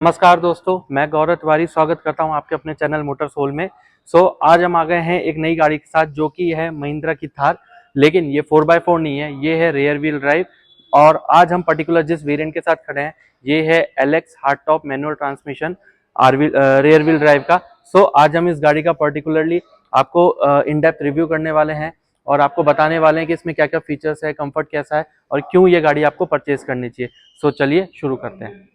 नमस्कार दोस्तों, मैं गौरव तिवारी स्वागत करता हूं आपके अपने चैनल मोटर सोल में। आज हम आ गए हैं एक नई गाड़ी के साथ जो कि है महिंद्रा की थार। लेकिन ये 4x4 नहीं है, ये है रियर व्हील ड्राइव। और आज हम पर्टिकुलर जिस वेरिएंट के साथ खड़े हैं ये है LX hardtop manual transmission rear wheel drive का। आज हम इस गाड़ी का पर्टिकुलरली आपको इन डेप्थ रिव्यू करने वाले हैं और आपको बताने वाले हैं कि इसमें क्या क्या फीचर्स है, कंफर्ट कैसा है और क्यों ये गाड़ी आपको परचेज करनी चाहिए। चलिए शुरू करते हैं।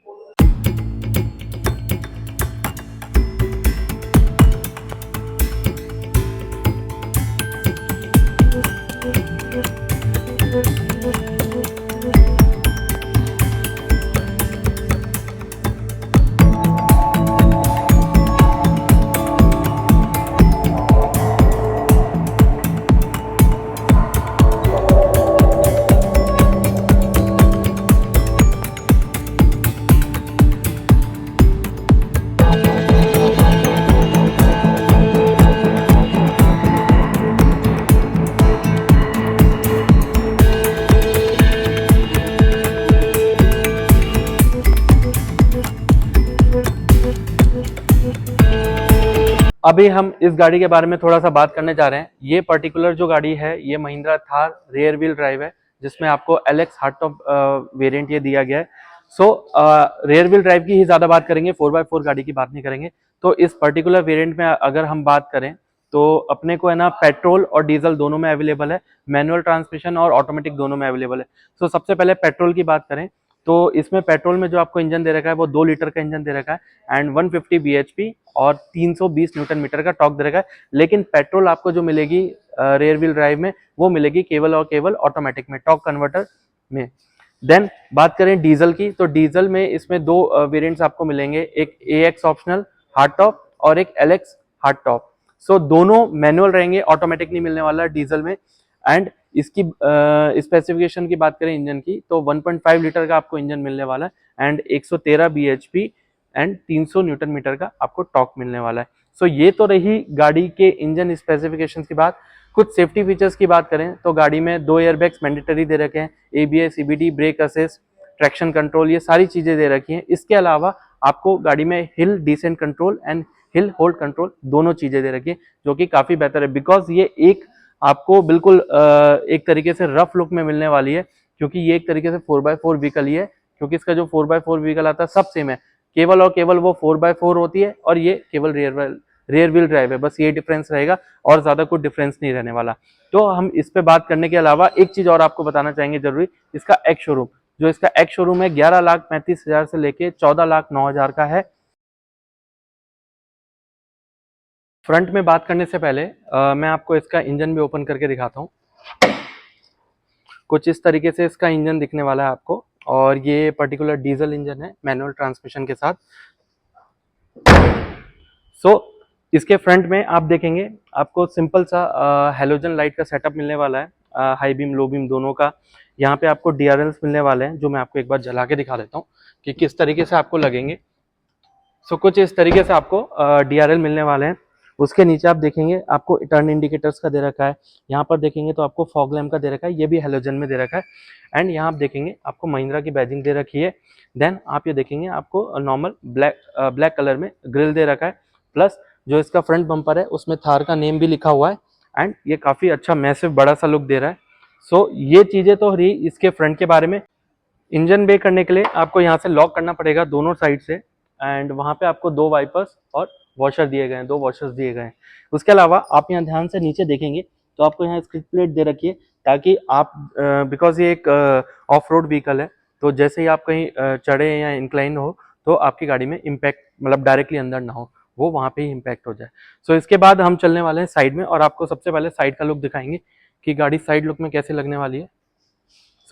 अभी हम इस गाड़ी के बारे में थोड़ा सा बात करने जा रहे हैं। ये पर्टिकुलर जो गाड़ी है ये Mahindra Thar rear wheel drive है जिसमें आपको एलएक्स हार्डटॉप वेरिएंट ये दिया गया है। रियर व्हील ड्राइव की ही ज्यादा बात करेंगे, 4x4 गाड़ी की बात नहीं करेंगे। तो इस पर्टिकुलर वेरिएंट में अगर हम बात करें तो अपने को है ना पेट्रोल और डीजल दोनों में अवेलेबल है, मैनुअल ट्रांसमिशन और ऑटोमेटिक दोनों में अवेलेबल है। सबसे पहले पेट्रोल की बात करें तो इसमें पेट्रोल में जो आपको इंजन दे रखा है वो 2 लीटर का इंजन दे रखा है एंड 150 bhp और 320 न्यूटन मीटर का टॉर्क दे रखा है। लेकिन पेट्रोल आपको जो मिलेगी रियर व्हील ड्राइव में वो मिलेगी केवल और केवल ऑटोमेटिक में, टॉर्क कन्वर्टर में। देन बात करें डीजल की तो डीजल में इसमें दो वेरिएंट्स आपको मिलेंगे, एक AX ऑप्शनल हार्ड टॉप और एक LX हार्ड टॉप। दोनों मैनुअल रहेंगे, ऑटोमेटिक नहीं मिलने वाला डीजल में। एंड इसकी स्पेसिफिकेशन की बात करें इंजन की तो 1.5 लीटर का आपको इंजन मिलने वाला है and 113 bhp and 300 newton metre का आपको टॉर्क मिलने वाला है। ये तो रही गाड़ी के इंजन स्पेसिफिकेशन की बात। कुछ सेफ्टी फीचर्स की बात करें तो गाड़ी में 2 एयरबैग्स मैंडेटरी दे रखे हैं, ABS, CBD, brake assist, traction control, ये सारी चीजें दे रखी हैं। इसके अलावा आपको गाड़ी में hill descent control and hill hold control दोनों चीजें दे रखी है जो कि काफी बेहतर है, बिकॉज ये एक आपको बिल्कुल एक तरीके से रफ लुक में मिलने वाली है क्योंकि ये एक तरीके से 4x4 व्हीकल ही है। क्योंकि इसका जो 4x4 व्हीकल आता है सब सेम है, केवल और केवल वो 4x4 होती है और ये केवल रियर व्हील ड्राइव है, बस ये डिफरेंस रहेगा और ज्यादा कुछ डिफरेंस नहीं रहने वाला। तो हम इस पे बात करने के अलावा एक चीज और आपको बताना चाहेंगे जरूरी, इसका एक्स शोरूम, जो इसका एक्स शोरूम है 11,35,000 से लेके 14,09,000 का है। फ्रंट में बात करने से पहले मैं आपको इसका इंजन भी ओपन करके दिखाता हूँ। कुछ इस तरीके से इसका इंजन दिखने वाला है आपको और ये पर्टिकुलर डीजल इंजन है मैनुअल ट्रांसमिशन के साथ। इसके फ्रंट में आप देखेंगे आपको सिंपल सा हेलोजन लाइट का सेटअप मिलने वाला है, हाई बीम लो बीम दोनों का। यहाँ पे आपको DRLs मिलने वाले हैं जो मैं आपको एक बार जला के दिखा देता हूँ कि किस तरीके से आपको लगेंगे। कुछ इस तरीके से आपको DRL मिलने वाले हैं। उसके नीचे आप देखेंगे आपको टर्न इंडिकेटर्स का दे रखा है, यहाँ पर देखेंगे तो आपको फॉग लैम्प का दे रखा है, ये भी हेलोजन में दे रखा है। एंड यहाँ आप देखेंगे आपको महिंद्रा की बैजिंग दे रखी है। देन आप ये देखेंगे आपको नॉर्मल ब्लैक कलर में ग्रिल दे रखा है, प्लस जो इसका फ्रंट बम्पर है उसमें थार का नेम भी लिखा हुआ है एंड ये काफी अच्छा मैसिव बड़ा सा लुक दे रहा है। ये चीजें तो रही इसके फ्रंट के बारे में। इंजन बे करने के लिए आपको यहाँ से लॉक करना पड़ेगा दोनों साइड से एंड वहाँ पे आपको 2 वाइपर्स और वॉशर दिए गए हैं, 2 वॉशर्स दिए गए हैं। उसके अलावा आप यहाँ ध्यान से नीचे देखेंगे तो आपको यहाँ स्किड प्लेट दे रखी है ताकि आप बिकॉज ये एक ऑफ रोड व्हीकल है तो जैसे ही आप कहीं चढ़े या इंक्लाइन हो तो आपकी गाड़ी में इम्पैक्ट मतलब डायरेक्टली अंदर ना हो, वो वहाँ पे ही इम्पैक्ट हो जाए। इसके बाद हम चलने वाले हैं साइड में और आपको सबसे पहले साइड का लुक दिखाएंगे कि गाड़ी साइड लुक में कैसे लगने वाली है।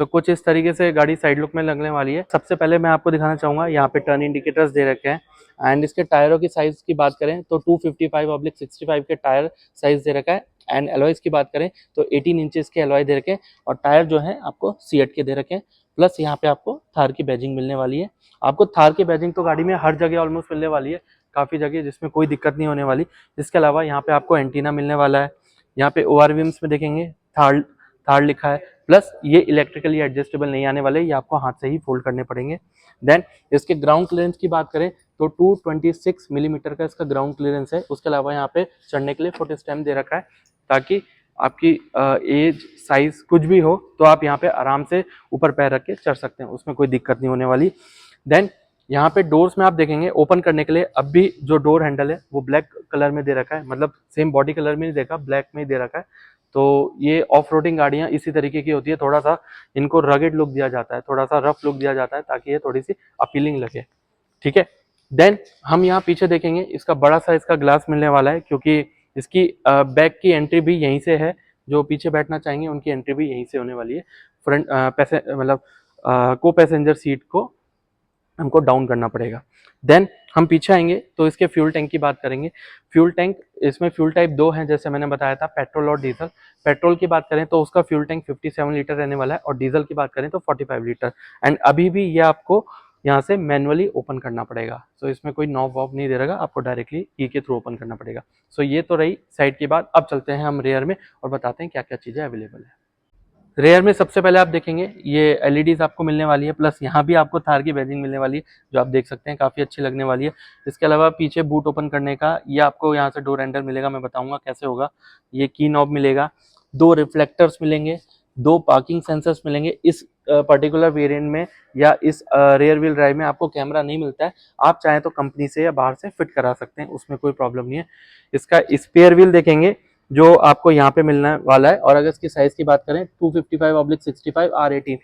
कुछ इस तरीके से गाड़ी साइड लुक में लगने वाली है। सबसे पहले मैं आपको दिखाना चाहूंगा यहाँ पे टर्न इंडिकेटर्स दे रखे हैं एंड इसके टायरों की साइज की बात करें तो 255/65 के टायर साइज दे रखा है। एंड एलॉयज की बात करें तो 18 इंचेस के एलॉय दे रखे हैं और टायर जो है आपको सीएट के दे रखे हैं। प्लस यहाँ पे आपको थार की बैजिंग मिलने वाली है। आपको थार की बैजिंग तो गाड़ी में हर जगह ऑलमोस्ट मिलने वाली है, काफी जगह जिसमें कोई दिक्कत नहीं होने वाली। इसके अलावा यहाँ पे आपको एंटीना मिलने वाला है, यहाँ पे ORVMs में देखेंगे थार लिखा है। प्लस ये इलेक्ट्रिकली एडजस्टेबल नहीं आने वाले, ये आपको हाथ से ही फोल्ड करने पड़ेंगे। देन इसके ग्राउंड क्लियरेंस की बात करें तो 226 मिलीमीटर का इसका ग्राउंड क्लियरेंस है। उसके अलावा यहाँ पे चढ़ने के लिए फुट स्टैम्प दे रखा है, ताकि आपकी एज साइज कुछ भी हो तो आप यहाँ पे आराम से ऊपर पैर रख के चढ़ सकते हैं, उसमें कोई दिक्कत नहीं होने वाली। देन यहाँ पे डोर्स में आप देखेंगे ओपन करने के लिए अब भी जो डोर हैंडल है वो ब्लैक कलर में दे रखा है, मतलब सेम बॉडी कलर में नहीं देखा, ब्लैक में ही दे रखा है। तो ये ऑफ रोडिंग गाड़ियाँ इसी तरीके की होती है, थोड़ा सा इनको रगेड लुक दिया जाता है, थोड़ा सा रफ लुक दिया जाता है, ताकि ये थोड़ी सी अपीलिंग लगे। ठीक है, देन हम यहाँ पीछे देखेंगे, इसका बड़ा सा इसका ग्लास मिलने वाला है, क्योंकि इसकी बैक की एंट्री भी यहीं से है। जो पीछे बैठना चाहेंगे उनकी एंट्री भी यहीं से होने वाली है। फ्रंट मतलब को पैसेंजर सीट को हमको डाउन करना पड़ेगा। देन हम पीछे आएंगे तो इसके फ्यूल टैंक की बात करेंगे। फ्यूल टैंक, इसमें फ्यूल टाइप 2 हैं, जैसे मैंने बताया था, पेट्रोल और डीजल। पेट्रोल की बात करें तो उसका फ्यूल टैंक 57 लीटर रहने वाला है, और डीजल की बात करें तो 45 लीटर। एंड अभी भी ये आपको यहाँ से मैनुअली ओपन करना पड़ेगा। सो इसमें कोई नॉब वॉब नहीं दे रहेगा, आपको डायरेक्टली की के थ्रू ओपन करना पड़ेगा। सो ये तो रही साइड की बात। अब चलते हैं हम रेयर में और बताते हैं क्या क्या चीज़ें अवेलेबल है। रेयर में सबसे पहले आप देखेंगे ये एलईडीज आपको मिलने वाली है, प्लस यहाँ भी आपको थार की बैजिंग मिलने वाली है, जो आप देख सकते हैं काफ़ी अच्छी लगने वाली है। इसके अलावा पीछे बूट ओपन करने का ये आपको यहाँ से डोर हैंडल मिलेगा, मैं बताऊंगा कैसे होगा। ये की नॉब मिलेगा, 2 रिफ्लेक्टर्स मिलेंगे, 2 पार्किंग सेंसर्स मिलेंगे। इस पर्टिकुलर वेरिएंट में या इस रेयर व्हील ड्राइव में आपको कैमरा नहीं मिलता है, आप चाहें तो कंपनी से या बाहर से फिट करा सकते हैं, उसमें कोई प्रॉब्लम नहीं है। इसका स्पेयर व्हील देखेंगे जो आपको यहाँ पे मिलने वाला है, और अगर इसकी साइज की बात करें 255/65 R18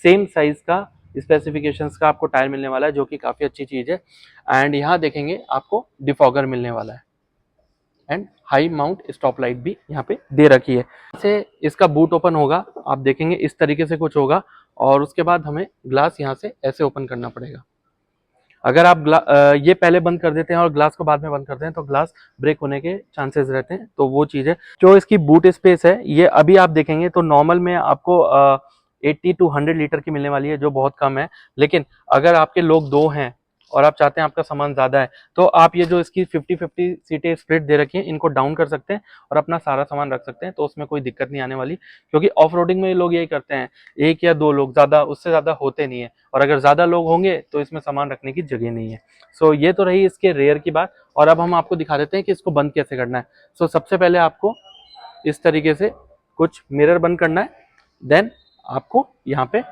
सेम साइज का स्पेसिफिकेशंस का आपको टायर मिलने वाला है, जो कि काफ़ी अच्छी चीज़ है। एंड यहाँ देखेंगे आपको डिफॉगर मिलने वाला है, and high mount stop light भी यहाँ पे दे रखी है। से इसका बूट ओपन होगा, आप देखेंगे इस तरीके से कुछ होगा, और उसके बाद हमें ग्लास यहाँ से ऐसे ओपन करना पड़ेगा। अगर आप ये पहले बंद कर देते हैं और ग्लास को बाद में बंद करते हैं तो ग्लास ब्रेक होने के चांसेस रहते हैं, तो वो चीज़ है। जो इसकी बूट स्पेस है ये अभी आप देखेंगे तो नॉर्मल में आपको 80 to 100 लीटर की मिलने वाली है, जो बहुत कम है। लेकिन अगर आपके लोग 2 हैं और आप चाहते हैं आपका सामान ज़्यादा है, तो आप ये जो इसकी 50-50 सीटें स्प्लिट दे रखी हैं, इनको डाउन कर सकते हैं और अपना सारा सामान रख सकते हैं, तो उसमें कोई दिक्कत नहीं आने वाली। क्योंकि ऑफ रोडिंग में ये लोग यही करते हैं, 1 या 2 लोग, ज़्यादा उससे ज़्यादा होते नहीं है, और अगर ज़्यादा लोग होंगे तो इसमें सामान रखने की जगह नहीं है। सो ये तो रही इसके रेयर की बात, और अब हम आपको दिखा देते हैं कि इसको बंद कैसे करना है। सो सबसे पहले आपको इस तरीके से कुछ मिरर बंद करना है, देन आपको यहाँ पे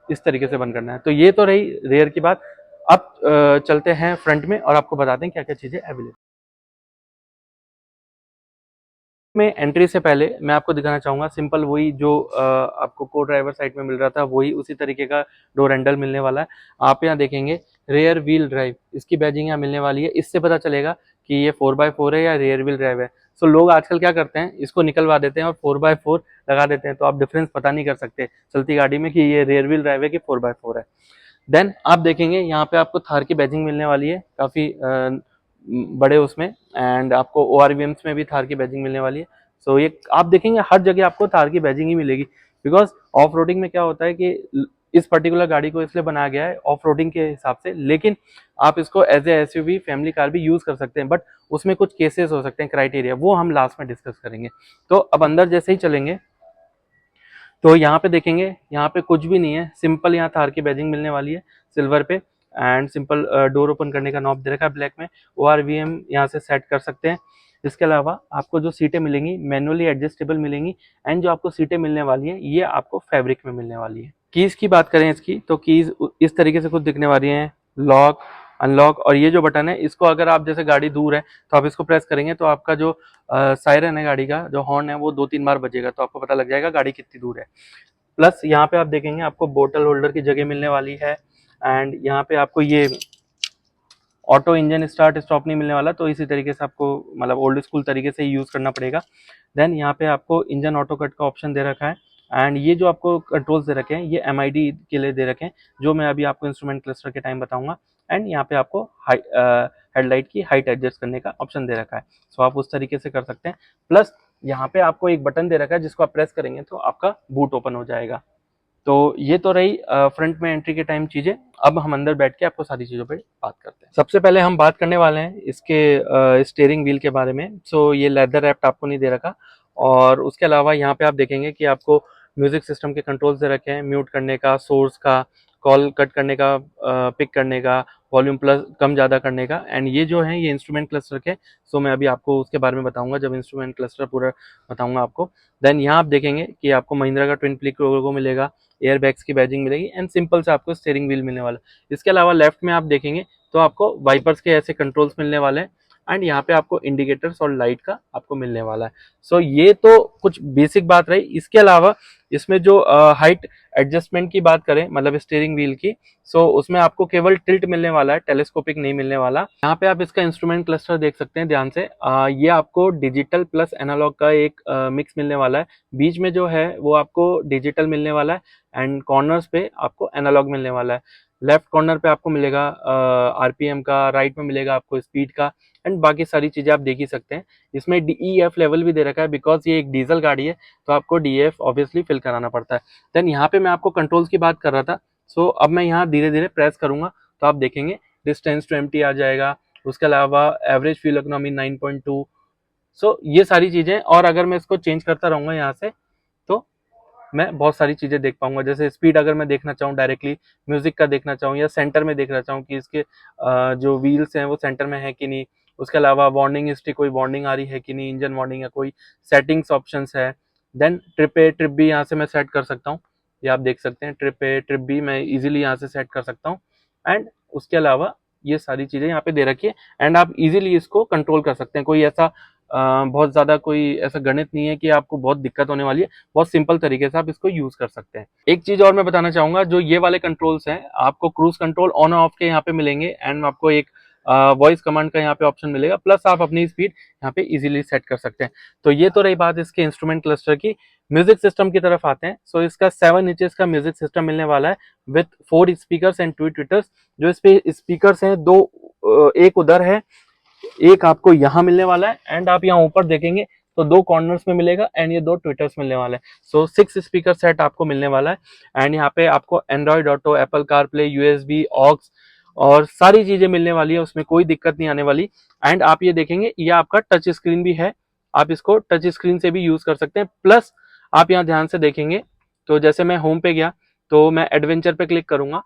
इस तरीके से बंद करना है। तो ये तो रही रेयर की बात। अब चलते हैं फ्रंट में और आपको बताते हैं क्या क्या चीज़ें अवेलेबल में। एंट्री से पहले मैं आपको दिखाना चाहूँगा सिंपल वही जो आपको को ड्राइवर साइड में मिल रहा था, वही उसी तरीके का डोर हैंडल मिलने वाला है। आप यहाँ देखेंगे रेयर व्हील ड्राइव, इसकी बैजिंग यहाँ मिलने वाली है। इससे पता चलेगा कि ये 4x4 है या रेयर व्हील ड्राइव है। सो लोग आजकल क्या करते हैं, इसको निकलवा देते हैं और 4x4 लगा देते हैं, तो आप डिफरेंस पता नहीं कर सकते चलती गाड़ी में कि ये रेयर व्हील ड्राइव है कि 4x4 है। देन आप देखेंगे यहाँ पे आपको थार की बैजिंग मिलने वाली है, काफ़ी बड़े उसमें, एंड आपको ORVMs में भी थार की बैजिंग मिलने वाली है। सो ये आप देखेंगे हर जगह आपको थार की बैजिंग ही मिलेगी, बिकॉज ऑफ रोडिंग में क्या होता है कि इस पर्टिकुलर गाड़ी को इसलिए बनाया गया है ऑफ रोडिंग के हिसाब से, लेकिन आप इसको as a SUV family car भी यूज़ कर सकते हैं, बट उसमें कुछ केसेस हो सकते हैं, क्राइटेरिया, वो हम लास्ट में डिस्कस करेंगे। तो अब अंदर जैसे ही चलेंगे तो यहाँ पे देखेंगे, यहाँ पे कुछ भी नहीं है, सिंपल यहाँ थार की बैजिंग मिलने वाली है सिल्वर पे, एंड सिंपल डोर ओपन करने का नॉब दे रखा है ब्लैक में। ORVM यहाँ से सेट कर सकते हैं। इसके अलावा आपको जो सीटें मिलेंगी मैनुअली एडजस्टेबल मिलेंगी, एंड जो आपको सीटें मिलने वाली है ये आपको फैब्रिक में मिलने वाली है। कीज़ की बात करें इसकी, तो कीज़ इस तरीके से कुछ दिखने वाली हैं, लॉक, अनलॉक, और ये जो बटन है इसको अगर आप जैसे गाड़ी दूर है तो आप इसको प्रेस करेंगे तो आपका जो सायरन है, गाड़ी का जो हॉर्न है, वो 2-3 बार बजेगा, तो आपको पता लग जाएगा गाड़ी कितनी दूर है। प्लस यहाँ पे आप देखेंगे आपको बोतल होल्डर की जगह मिलने वाली है, एंड यहाँ पे आपको ये ऑटो इंजन स्टार्ट स्टॉप नहीं मिलने वाला, तो इसी तरीके से आपको मतलब ओल्ड स्कूल तरीके से यूज़ करना पड़ेगा। देन यहाँ पे आपको इंजन ऑटो कट का ऑप्शन दे रखा है, एंड ये जो आपको कंट्रोल्स दे रखे हैं ये MID के लिए दे रखे हैं, जो मैं अभी आपको इंस्ट्रूमेंट क्लस्टर के टाइम बताऊंगा। एंड यहाँ पे आपको हेडलाइट की हाइट एडजस्ट करने का ऑप्शन दे रखा है, सो आप उस तरीके से कर सकते हैं। प्लस यहाँ पे आपको एक बटन दे रखा है जिसको आप प्रेस करेंगे तो आपका बूट ओपन हो जाएगा। तो ये तो रही फ्रंट में एंट्री के टाइम चीज़ें। अब हम अंदर बैठ के आपको सारी चीज़ों पे बात करते हैं। सबसे पहले हम बात करने वाले हैं इसके स्टीयरिंग व्हील के बारे में। सो ये लेदर रैप्ड आपको नहीं दे रखा, और उसके अलावा यहाँ पे आप देखेंगे कि आपको म्यूजिक सिस्टम के कंट्रोल्स दे रखे हैं, म्यूट करने का, सोर्स का, कॉल कट करने का, पिक करने का, वॉल्यूम प्लस कम ज़्यादा करने का। एंड ये जो है ये इंस्ट्रूमेंट क्लस्टर के, सो मैं अभी आपको उसके बारे में बताऊंगा जब इंस्ट्रूमेंट क्लस्टर पूरा बताऊंगा आपको। देन यहाँ आप देखेंगे कि आपको महिंद्रा का ट्विन क्लिक लोगो मिलेगा, एयर बैग्स की बैजिंग मिलेगी एंड सिंपल से आपको स्टीयरिंग व्हील मिलने वाला। इसके अलावा लेफ्ट में आप देखेंगे तो आपको वाइपर्स के ऐसे कंट्रोल्स मिलने वाले हैं एंड यहाँ पे आपको इंडिकेटर्स और लाइट का आपको मिलने वाला है। सो ये तो कुछ बेसिक बात रही। इसके अलावा इसमें जो हाइट एडजस्टमेंट की बात करें, मतलब स्टीयरिंग व्हील की, सो उसमें आपको केवल टिल्ट मिलने वाला है, टेलीस्कोपिक नहीं मिलने वाला। यहाँ पे आप इसका इंस्ट्रूमेंट क्लस्टर देख सकते हैं ध्यान से। ये आपको डिजिटल प्लस एनालॉग का एक मिक्स मिलने वाला है। बीच में जो है वो आपको डिजिटल मिलने वाला है एंड कॉर्नर्स पे आपको एनालॉग मिलने वाला है। लेफ्ट कॉर्नर पे आपको मिलेगा आरपीएम का, राइट में मिलेगा आपको स्पीड का एंड बाकी सारी चीजें आप देख ही सकते हैं। इसमें DEF लेवल भी दे रखा है, बिकॉज ये एक डीजल गाड़ी है तो आपको DEF ऑब्वियसली फिल कराना पड़ता है। देन यहाँ पे मैं आपको कंट्रोल्स की बात कर रहा था। सो अब मैं यहाँ धीरे धीरे प्रेस करूंगा तो आप देखेंगे डिस्टेंस टू एम्प्टी आ जाएगा। उसके अलावा एवरेज फ्यूल इकोनॉमी 9.2। सो ये सारी चीजें, और अगर मैं इसको चेंज करता रहूंगा यहाँ से तो मैं बहुत सारी चीजें देख पाऊंगा। जैसे स्पीड अगर मैं देखना चाहूँ डायरेक्टली, म्यूजिक का देखना चाहूँ या सेंटर में देखना चाहूँ कि इसके जो व्हील्स हैं वो सेंटर में है कि नहीं। उसके अलावा वार्निंग हिस्ट्री, कोई वार्निंग आ रही है कि नहीं, इंजन वार्निंग या कोई सेटिंग्स ऑप्शंस है। Then trip A trip B यहाँ से मैं सेट कर सकता हूँ। ये आप देख सकते हैं, ट्रिप ए ट्रिप बी मैं इजीली यहाँ से सेट कर सकता हूँ। एंड उसके अलावा ये सारी चीजें यहाँ पे दे रखी है एंड आप इजीली इसको कंट्रोल कर सकते हैं। कोई ऐसा बहुत ज़्यादा कोई ऐसा गणित नहीं है कि आपको बहुत दिक्कत होने वाली है। बहुत सिंपल तरीके से आप इसको यूज़ कर सकते हैं। एक चीज़ और मैं बताना चाहूँगा, जो ये वाले कंट्रोल्स हैं आपको क्रूज कंट्रोल ऑन ऑफ के यहाँ पे मिलेंगे एंड आपको एक वॉइस कमांड का यहाँ पे ऑप्शन मिलेगा, प्लस आप अपनी स्पीड यहाँ पे इजीली सेट कर सकते हैं। तो ये तो रही बात इसके इंस्ट्रूमेंट क्लस्टर की। म्यूजिक सिस्टम की तरफ आते हैं। सो इसका 7 इंचेस का म्यूजिक सिस्टम मिलने वाला है विथ 4 स्पीकर्स एंड 2 ट्विटर्स। जो इस पे स्पीकर्स हैं दो, एक उधर है, एक आपको यहाँ मिलने वाला है एंड आप यहाँ ऊपर देखेंगे तो 2 कॉर्नर्स में मिलेगा एंड ये 2 ट्विटर्स मिलने वाले हैं। सो 6 स्पीकर सेट आपको मिलने वाला है एंड यहाँ पे आपको Android Auto, Apple CarPlay, USB, aux और सारी चीजें मिलने वाली है, उसमें कोई दिक्कत नहीं आने वाली। एंड आप ये देखेंगे ये आपका टच स्क्रीन भी है, आप इसको टच स्क्रीन से भी यूज कर सकते हैं। प्लस आप यहाँ ध्यान से देखेंगे तो जैसे मैं होम पे गया तो मैं एडवेंचर पे क्लिक करूंगा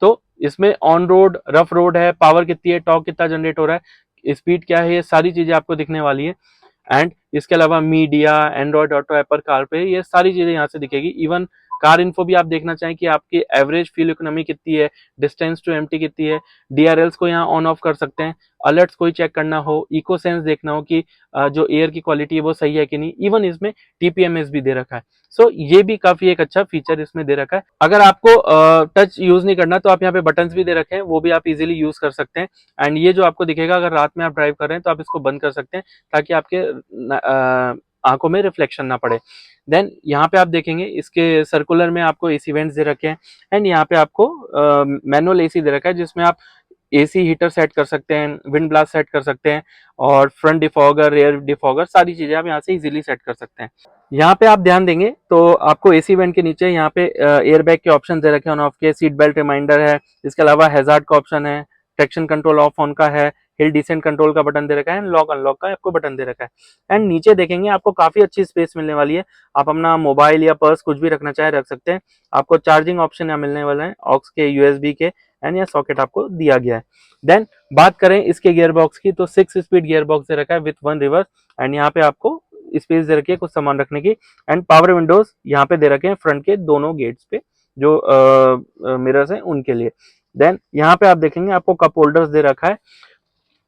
तो इसमें ऑन रोड, रफ रोड है, पावर कितनी है, टॉर्क कितना जनरेट हो रहा है, स्पीड क्या है, ये सारी चीजें आपको दिखने वाली है। एंड इसके अलावा media, Android Auto, Apple CarPlay, ये सारी चीजें यहाँ से दिखेगी। इवन कार इन्फो भी आप देखना चाहें कि आपकी एवरेज फ्यूल इकोनॉमी कितनी है, डिस्टेंस टू एम्प्टी कितनी है, DRLs को यहाँ ऑन ऑफ कर सकते हैं। अलर्ट्स कोई चेक करना हो, इको सेंस देखना हो कि जो एयर की क्वालिटी है वो सही है कि नहीं, इवन इसमें TPMS भी दे रखा है। सो ये भी काफी एक अच्छा फीचर इसमें दे रखा है। अगर आपको टच यूज नहीं करना तो आप यहाँ पे बटन्स भी दे रखे हैं, वो भी आप इजीली यूज कर सकते हैं। एंड ये जो आपको दिखेगा अगर रात में आप ड्राइव कर रहे हैं तो आप इसको बंद कर सकते हैं ताकि आपके आंखों में रिफ्लेक्शन ना पड़े। देन यहाँ पे आप देखेंगे इसके सर्कुलर में आपको AC वेंट्स दे रखे हैं एंड यहाँ पे आपको मैनुअल AC दे रखा है जिसमें आप AC हीटर सेट कर सकते हैं, विंड ब्लास्ट सेट कर सकते हैं और फ्रंट डिफॉगर, रेयर डिफॉगर, सारी चीजें आप यहाँ से इजीली सेट कर सकते हैं। यहाँ पे आप ध्यान देंगे तो आपको AC वेंट के नीचे यहाँ पे एयर बैग के ऑप्शन दे रखे हैं ऑन ऑफ के, सीट बेल्ट रिमाइंडर है, इसके अलावा हैजार्ड का ऑप्शन है, ट्रैक्शन कंट्रोल ऑफ ऑन का है, हिल डिसेंट कंट्रोल का बटन दे रखा है एंड लॉक अनलॉक का आपको बटन दे रखा है। एंड नीचे देखेंगे आपको काफी अच्छी स्पेस मिलने वाली है, आप अपना मोबाइल या पर्स कुछ भी रखना चाहे रख सकते हैं। आपको चार्जिंग ऑप्शन यहाँ मिलने वाला है, ऑक्स के, USB के एंड यह सॉकेट आपको दिया गया है। देन बात करें इसके गियर बॉक्स की तो 6 स्पीड गियर बॉक्स दे रखा है विथ 1 रिवर्स एंड यहाँ पे आपको स्पेस दे रखी है कुछ सामान रखने की। एंड पावर विंडोज यहाँ पे दे रखे हैं फ्रंट के दोनों गेट्स पे, जो मिरर्स हैं उनके लिए। देन यहाँ पे आप देखेंगे आपको कप होल्डर्स दे रखा है,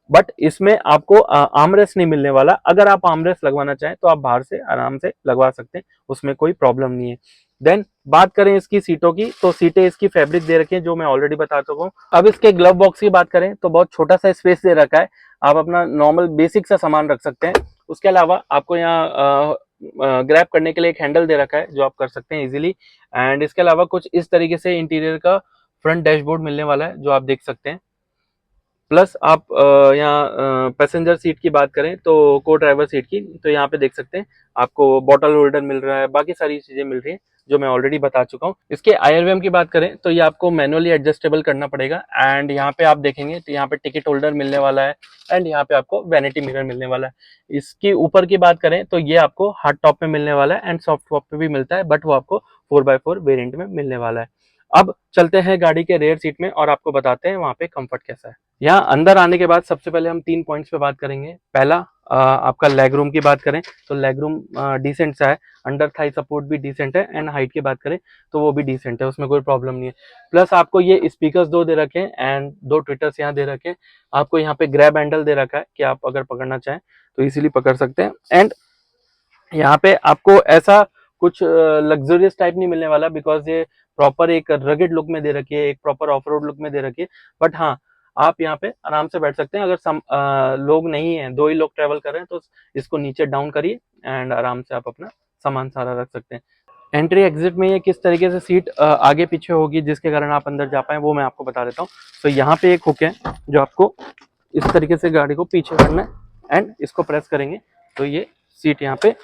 बट इसमें आपको आर्मरेस्ट नहीं मिलने वाला। अगर आप आर्मरेस्ट लगवाना चाहें तो आप बाहर से आराम से लगवा सकते हैं, उसमें कोई प्रॉब्लम नहीं है। देन बात करें इसकी सीटों की तो सीटें इसकी फैब्रिक दे रखी है जो मैं ऑलरेडी बता चुका हूँ। अब इसके ग्लव बॉक्स की बात करें तो बहुत छोटा सा स्पेस दे रखा है, आप अपना नॉर्मल बेसिक सा सामान रख सकते हैं। उसके अलावा आपको यहाँ ग्रैब करने के लिए एक हैंडल दे रखा है जो आप कर सकते हैं इजीली। एंड इसके अलावा कुछ इस तरीके से इंटीरियर का फ्रंट डैशबोर्ड मिलने वाला है जो आप देख सकते हैं। प्लस आप यहाँ पैसेंजर सीट की बात करें तो को ड्राइवर सीट की, तो यहाँ पे देख सकते हैं आपको बॉटल होल्डर मिल रहा है, बाकी सारी चीजें मिल रही हैं जो मैं ऑलरेडी बता चुका हूँ। इसके IRVM की बात करें तो ये आपको मैनुअली एडजस्टेबल करना पड़ेगा। एंड यहाँ पे आप देखेंगे तो यहाँ पे टिकट होल्डर मिलने वाला है एंड यहाँ पे आपको वैनिटी मिरर मिलने वाला है। इसकी ऊपर की बात करें तो ये आपको हार्ड टॉप में मिलने वाला है एंड सॉफ्ट टॉप पे भी मिलता है, बट वो आपको 4x4 वेरिएंट में मिलने वाला है। अब चलते हैं गाड़ी के रेयर सीट में और आपको बताते हैं वहाँ पे कंफर्ट कैसा है। यहाँ अंदर आने के बाद सबसे पहले हम 3 पॉइंट्स पे बात करेंगे। पहला आपका लेग रूम की बात करें तो लेग रूम डिसेंट सा है, अंडर थाई सपोर्ट भी डिसेंट है, एंड हाइट की बात करें तो वो भी डिसेंट है, उसमें कोई प्रॉब्लम नहीं है। प्लस आपको ये स्पीकर्स 2 दे रखे हैं एंड 2 ट्विटर्स यहाँ दे रखे हैं। आपको यहाँ पे ग्रैब हैंडल दे रखा है कि आप अगर पकड़ना चाहें तो इजीली पकड़ सकते हैं। एंड यहाँ पे आपको ऐसा कुछ लग्जरियस टाइप नहीं मिलने वाला, बिकॉज ये प्रॉपर एक रगेड लुक में दे रखी है, एक प्रॉपर ऑफ रोड लुक में दे रखी है। बट हाँ, आप यहाँ पे आराम से बैठ सकते हैं। अगर लोग नहीं है, 2 ही लोग ट्रेवल कर रहे हैं तो इसको नीचे डाउन करिए एंड आराम से आप अपना सामान सारा रख सकते हैं। एंट्री एग्जिट में ये किस तरीके से सीट आगे पीछे होगी जिसके कारण आप अंदर जा पाए वो मैं आपको बता देता हूँ। तो यहाँ पे एक हुक है जो आपको इस तरीके से गाड़ी को पीछे करना है एंड इसको प्रेस करेंगे तो ये सीट यहाँ पे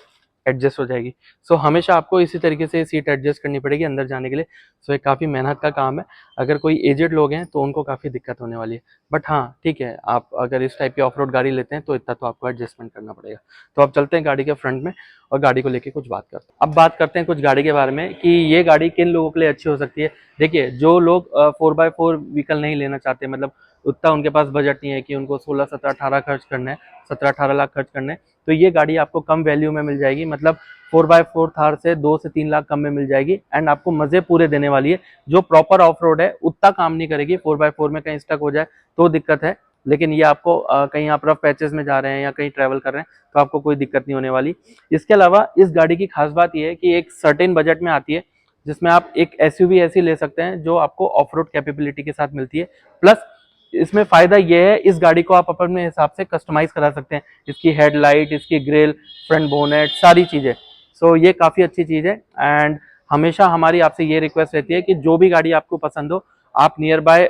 एडजस्ट हो जाएगी। सो हमेशा आपको इसी तरीके से सीट एडजस्ट करनी पड़ेगी अंदर जाने के लिए। सो ये काफ़ी मेहनत का काम है। अगर कोई एजेड लोग हैं तो उनको काफ़ी दिक्कत होने वाली है। बट हाँ ठीक है, आप अगर इस टाइप की ऑफ रोड गाड़ी लेते हैं तो इतना तो आपको एडजस्टमेंट करना पड़ेगा। तो अब चलते हैं गाड़ी के फ्रंट में और गाड़ी को लेके कुछ बात करते हैं। अब बात करते हैं कुछ गाड़ी के बारे में कि ये गाड़ी किन लोगों के लिए अच्छी हो सकती है। देखिए, जो लोग 4x4 व्हीकल नहीं लेना चाहते, मतलब उतना उनके पास बजट नहीं है कि उनको 16, 17, 18 खर्च करना है, 17, 18 लाख खर्च करना है, तो ये गाड़ी आपको कम वैल्यू में मिल जाएगी। मतलब 4x4 थार से 2 से 3 लाख कम में मिल जाएगी एंड आपको मजे पूरे देने वाली है। जो प्रॉपर ऑफ रोड है उतना काम नहीं करेगी, 4x4 में कहीं स्टक हो जाए तो दिक्कत है, लेकिन ये आपको कहीं आप रफ पैचेस में जा रहे हैं या कहीं ट्रैवल कर रहे हैं तो आपको कोई दिक्कत नहीं होने वाली। इसके अलावा इस गाड़ी की खास बात यह है कि एक सर्टेन बजट में आती है जिसमें आप एक एसयूवी ऐसी ले सकते हैं जो आपको ऑफ रोड कैपेबिलिटी के साथ मिलती है। प्लस इसमें फायदा यह है, इस गाड़ी को आप अपने हिसाब से कस्टमाइज करा सकते हैं, इसकी हेडलाइट, इसकी ग्रिल, फ्रंट बोनेट, सारी चीजें। सो ये काफी अच्छी चीज है। एंड हमेशा हमारी आपसे ये रिक्वेस्ट रहती है कि जो भी गाड़ी आपको पसंद हो आप नियर बाय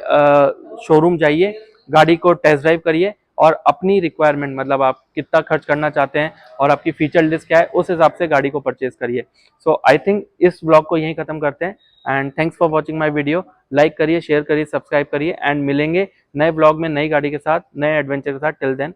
शोरूम जाइए, गाड़ी को टेस्ट ड्राइव करिए और अपनी रिक्वायरमेंट, मतलब आप कितना खर्च करना चाहते हैं और आपकी फीचर लिस्ट क्या है, उस हिसाब से गाड़ी को परचेज करिए। सो आई थिंक इस ब्लॉग को यहीं खत्म करते हैं and thanks for watching my video. Like करिए, शेयर करिए, सब्सक्राइब करिए एंड मिलेंगे नए ब्लॉग में नई गाड़ी के साथ, नए एडवेंचर के साथ। Till then